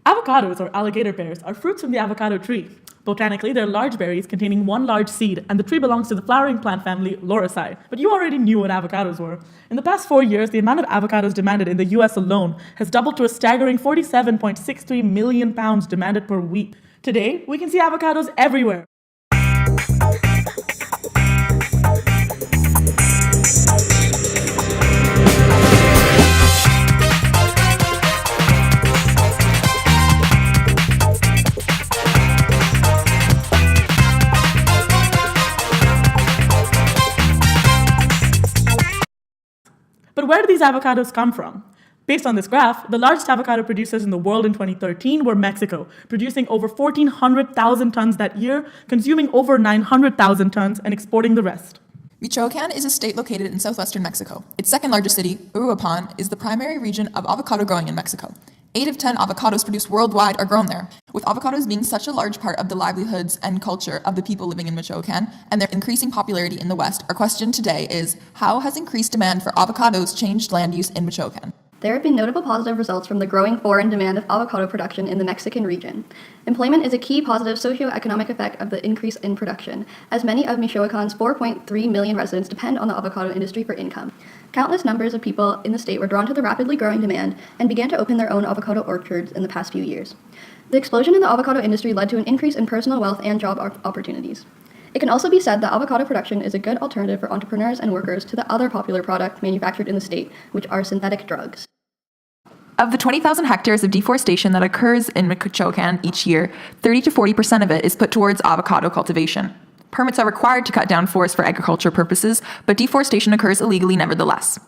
Avocados, or alligator bears, are fruits from the avocado tree. Botanically, they're large berries containing one large seed, and the tree belongs to the flowering plant family Lauraceae. But you already knew what avocados were. In the past 4 years, the amount of avocados demanded in the US alone has doubled to a staggering 47.63 million pounds demanded per week. Today, we can see avocados everywhere. But where do these avocados come from? Based on this graph, the largest avocado producers in the world in 2013 were Mexico, producing over 1,400,000 tons that year, consuming over 900,000 tons, and exporting the rest. Michoacán is a state located in southwestern Mexico. Its second largest city, Uruapan, is the primary region of avocado growing in Mexico. 8 of 10 avocados produced worldwide are grown there. With avocados being such a large part of the livelihoods and culture of the people living in Michoacán and their increasing popularity in the West, our question today is, how has increased demand for avocados changed land use in Michoacán? There have been notable positive results from the growing foreign demand of avocado production in the Mexican region. Employment is a key positive socioeconomic effect of the increase in production, as many of Michoacán's 4.3 million residents depend on the avocado industry for income. Countless numbers of people in the state were drawn to the rapidly growing demand and began to open their own avocado orchards in the past few years. The explosion in the avocado industry led to an increase in personal wealth and job opportunities. It can also be said that avocado production is a good alternative for entrepreneurs and workers to the other popular product manufactured in the state, which are synthetic drugs. Of the 20,000 hectares of deforestation that occurs in Michoacán each year, 30 to 40% of it is put towards avocado cultivation. Permits are required to cut down forests for agriculture purposes, but deforestation occurs illegally nevertheless.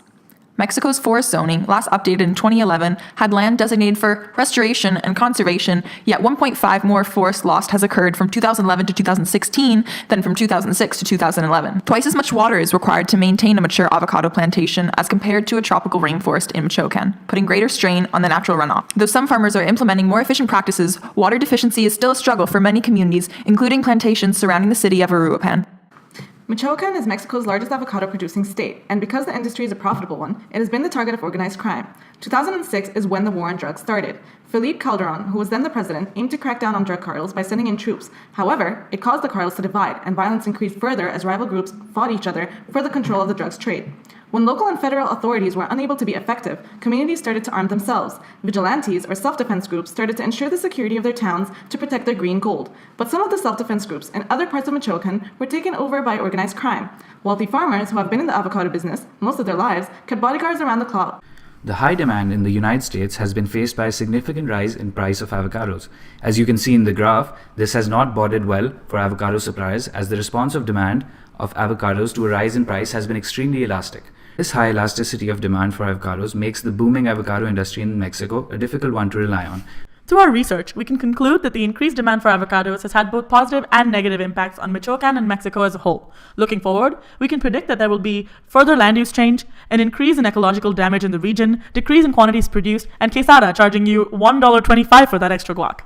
Mexico's forest zoning, last updated in 2011, had land designated for restoration and conservation, yet 1.5 more forest loss has occurred from 2011 to 2016 than from 2006 to 2011. Twice as much water is required to maintain a mature avocado plantation as compared to a tropical rainforest in Michoacán, putting greater strain on the natural runoff. Though some farmers are implementing more efficient practices, water deficiency is still a struggle for many communities, including plantations surrounding the city of Uruapan. Michoacán is Mexico's largest avocado-producing state, and because the industry is a profitable one, it has been the target of organized crime. 2006 is when the war on drugs started. Felipe Calderon, who was then the president, aimed to crack down on drug cartels by sending in troops. However, it caused the cartels to divide, and violence increased further as rival groups fought each other for the control of the drugs trade. When local and federal authorities were unable to be effective, communities started to arm themselves. Vigilantes, or self-defense groups, started to ensure the security of their towns to protect their green gold. But some of the self-defense groups in other parts of Michoacán were taken over by organized crime. Wealthy farmers who have been in the avocado business most of their lives kept bodyguards around the clock. The high demand in the United States has been faced by a significant rise in price of avocados. As you can see in the graph, this has not boded well for avocado suppliers, as the response of demand of avocados to a rise in price has been extremely elastic. This high elasticity of demand for avocados makes the booming avocado industry in Mexico a difficult one to rely on. Through our research, we can conclude that the increased demand for avocados has had both positive and negative impacts on Michoacán and Mexico as a whole. Looking forward, we can predict that there will be further land use change, an increase in ecological damage in the region, decrease in quantities produced, and Quesada charging you $1.25 for that extra guac.